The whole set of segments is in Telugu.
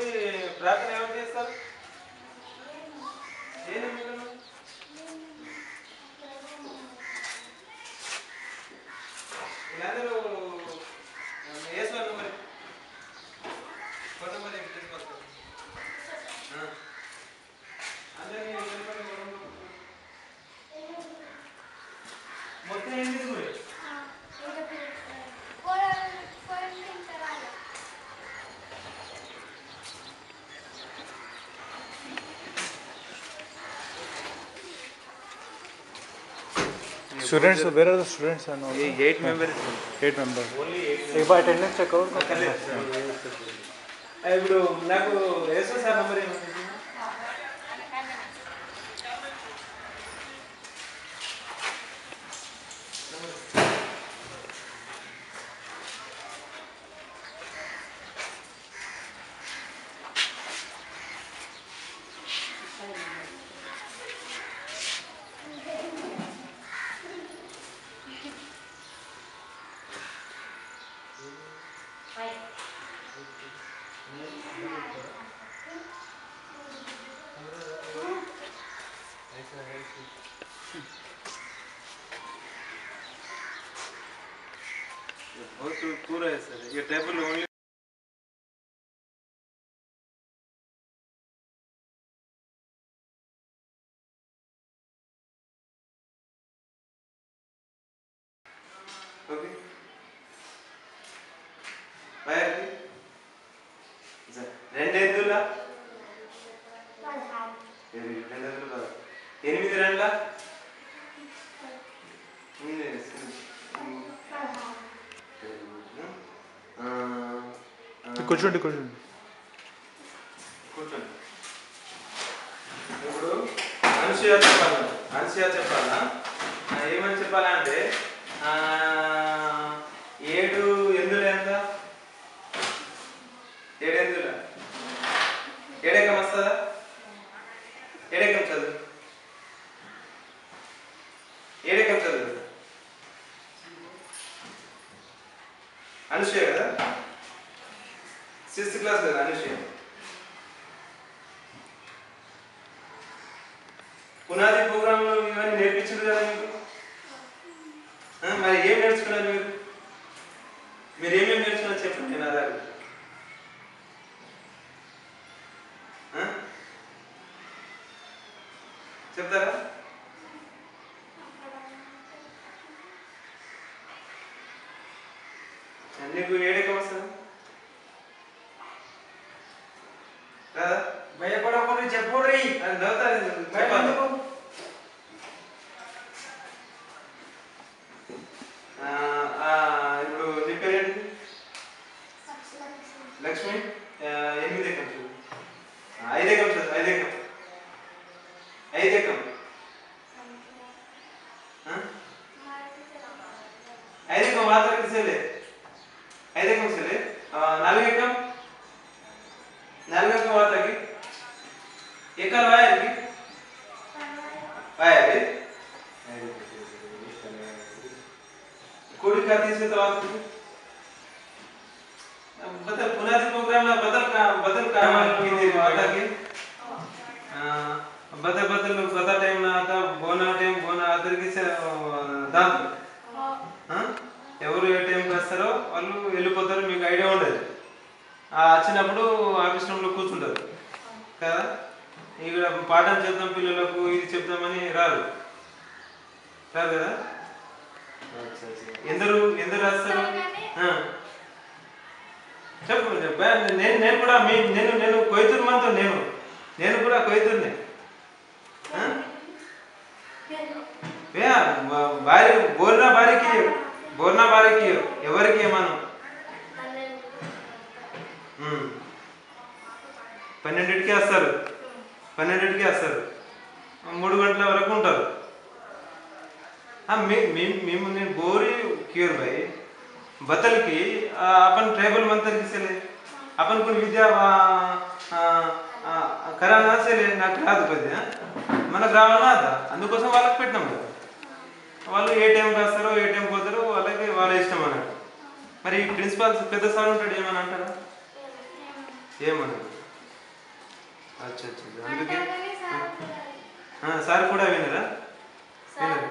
దేవుని ప్రార్థన ఎవరు చేస్తారు? వీళ్ళందరూ వేసుకోండి మరి ఫోటో మరి తీసుకొస్తారు అందరినీ మొత్తం ఏం తీసుకుని Students, where are the students? 8 members. 8 members. Only 8. एक बार अटेंडेंस चेक करो. ఇప్పుడు నాకు ఏసో సార్ నంబర్ ఏమంటుంది? बहुत पूरा है सर ये टेबल ओनली ओके बाहर की రెండేందుల ఎనిమిది రెండ్ల కూర్చోండి కూర్చోండి కూర్చోండి ఇప్పుడు అనసూయ చెప్పాలా ఏమని చెప్పాలా అంటే 7 ఎందులు ఎంత 7 ఎందుల ఏడేకం వస్తుందా ఏడేకం చదువు ఏడేకం చదువు అనసూయ కదా 6th క్లాస్ కదా అనసూయ పునాది ప్రోగ్రాంలో ఇవన్నీ నేర్పించారు కదా మీకు మరి ఏం నేర్చుకున్నారు మీరు ఏమేమి నేర్చుకున్నారు చెప్పండి నా దగ్గర చెప్తారా నీకు ఏడేకం వస్తుంది కదా భయపడకుండా చెప్పుర్రి అని నవ్వుతారు చెప్పాలి ఇప్పుడు నీ పేరేంటి లక్ష్మి 8 ఏకం చదువు 5 ఏకం చదువు 5 ఏకం 5 ఏకం 5 ఏకం మాత్రం కిసేలే 5 ఏకం కిసేలే 4 ఏకం 4 ఏకం మాత్రం की एकर वायर की वायर कोडी खाती से तो आप बदल पुनादी प्रोग्राम में बदल काम की थी आता की बदल बता टाइम ना आता बोना आदर की से दांत हां ఎవరు ఏ టైం కి వస్తారో వాళ్ళు వెళ్ళిపోతారు మీకు ఐడియా ఉండదు వచ్చినప్పుడు ఆఫీస్ రూమ్ లో కూర్చుంటారు కదా ఇక్కడ పాఠం చెప్తాం పిల్లలకు ఇది చెప్తామని రారు కదా ఎందరు రాస్తారు చెప్పు నేను కూడా నేను కొయ్యూరు మనతో నేను కూడా కొయ్యూరునే భార్య బోర్నా భార్యకి ఎవరికి ఏమను 12కి వస్తారు 12కి వస్తారు 3 గంటల వరకు ఉంటారు మేము నేను बोरी क्योर भाई बतल की अपन ट्राइबल मंत्र किसे ले अपन को विद्या कराना से ले నాకు రాదు పది మనకు రావాలా అందుకోసం వాళ్ళకి పెట్టినాం కదా వాళ్ళు ఏ టైంకి వస్తారో ఏ టైంకి పోతారో వాళ్ళకి వాళ్ళ ఇష్టం అన్నట్టు మరి ప్రిన్సిపాల్ పెద్ద సార్ ఉంటాడు ఏమని అంటారా ఏమన్నా అచ్చా అచ్చా అందుకే సార్ కూడా వినరా వినరు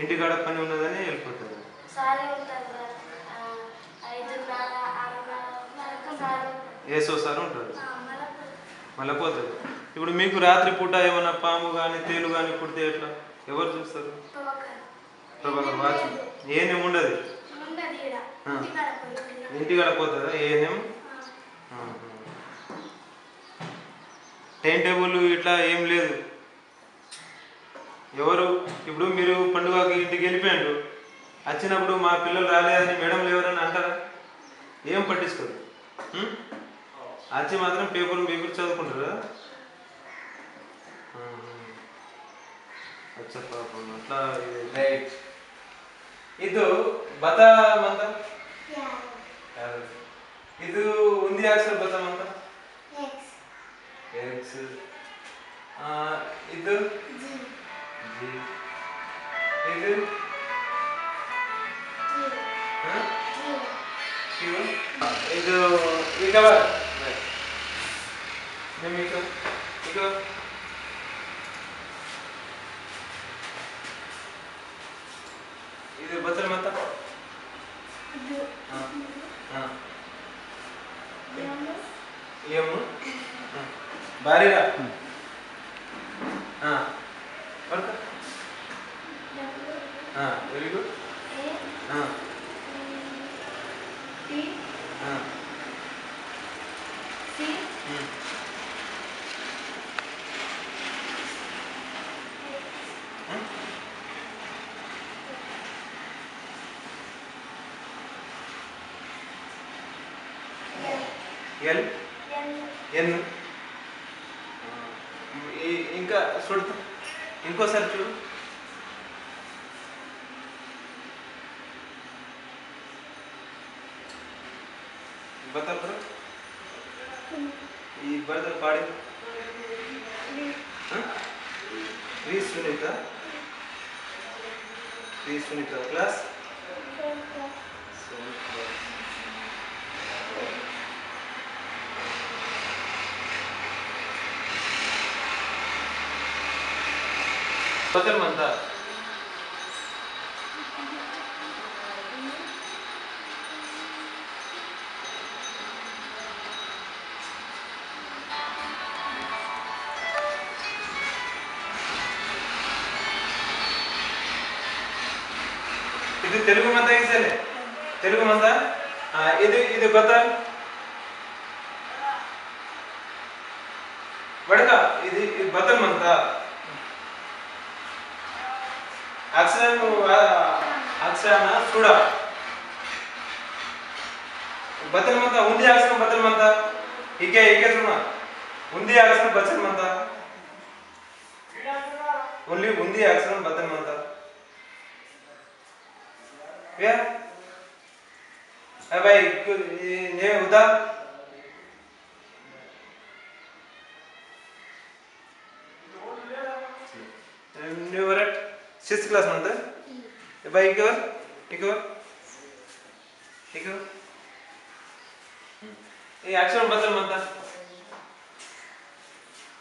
ఇంటికాడ పని ఉన్నదని వెళ్ళిపోతారు ఏసో సార్ ఉంటారు మళ్ళీ పోతారు. ఇప్పుడు మీకు రాత్రి పూట ఏమైనా పాము కానీ తేలు కానీ పుడితే ఎట్లా ఎవరు చూస్తారు? ప్రభాకర్ వాచ్ ఏనేం ఉండదు ఇంటికాడ పోతుందా ఏనేం? టైం టేబుల్ ఇట్లా ఏం లేదు. ఎవరు ఇప్పుడు మీరు పండుగకి ఇంటికి వెళ్ళిపోయారు, వచ్చినప్పుడు మా పిల్లలు రాలేదని మేడంలు ఎవరని అంటారా? ఏం పట్టించుకోరు. వచ్చి మాత్రం పేపర్ చదువుకుంటారు కదా. अच्छा पापा मतलब राइट ಇದು ಬತ ಮಂತ ಇದು ಉಂದಿ ಅಕ್ಷರ ಬತ ಮಂತ ಎಕ್ಸ್ ಎಕ್ಸ್ ಇದು ಜಿ ಜಿ ಇದು ಜಿ ಇದು ಈಗ ನಿಮಗೆ ಈಗ ಇದು ಬತ್ತಲ ಮತ್ತ ಎಮ್ ಬಾರಿರಾ ಬರ್ಕ very good T C L N ఇంకా చూడు ఇంకోసారి చూడు బతల్ బ్రో ఈ బర్దల్ పాడి రీ సునీత క్లాస్ బతల్ మంత ఇది తెలుగు మంత ఈసలే తెలుగు మంత ఇది బతల్ వడక ఇది బతల్ మంత అక్షరాన చూడ బతల్ మంత ఉంది అక్షరం బతల్ మంత ఇకే చూడ ఉంది అక్షరం బతల్ మంత ఓన్లీ ఉంది అక్షరం బతల్ మంత क्या भाई ये उदा न्यू वरट 6th क्लास म्हणता भाई एक ये अक्षर बदल म्हणता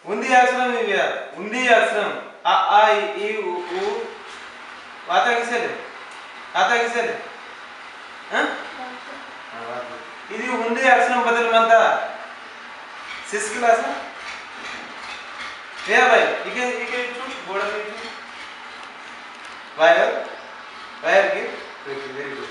उंदी अक्षरम इव्या उंदी अक्षरम आ ई उ आता किसले ఇది ఉంది అక్షరం బదులు మంత 6th क्लास है भाई इके चूड बोर्ड पे चूड वायर की वेरी गुड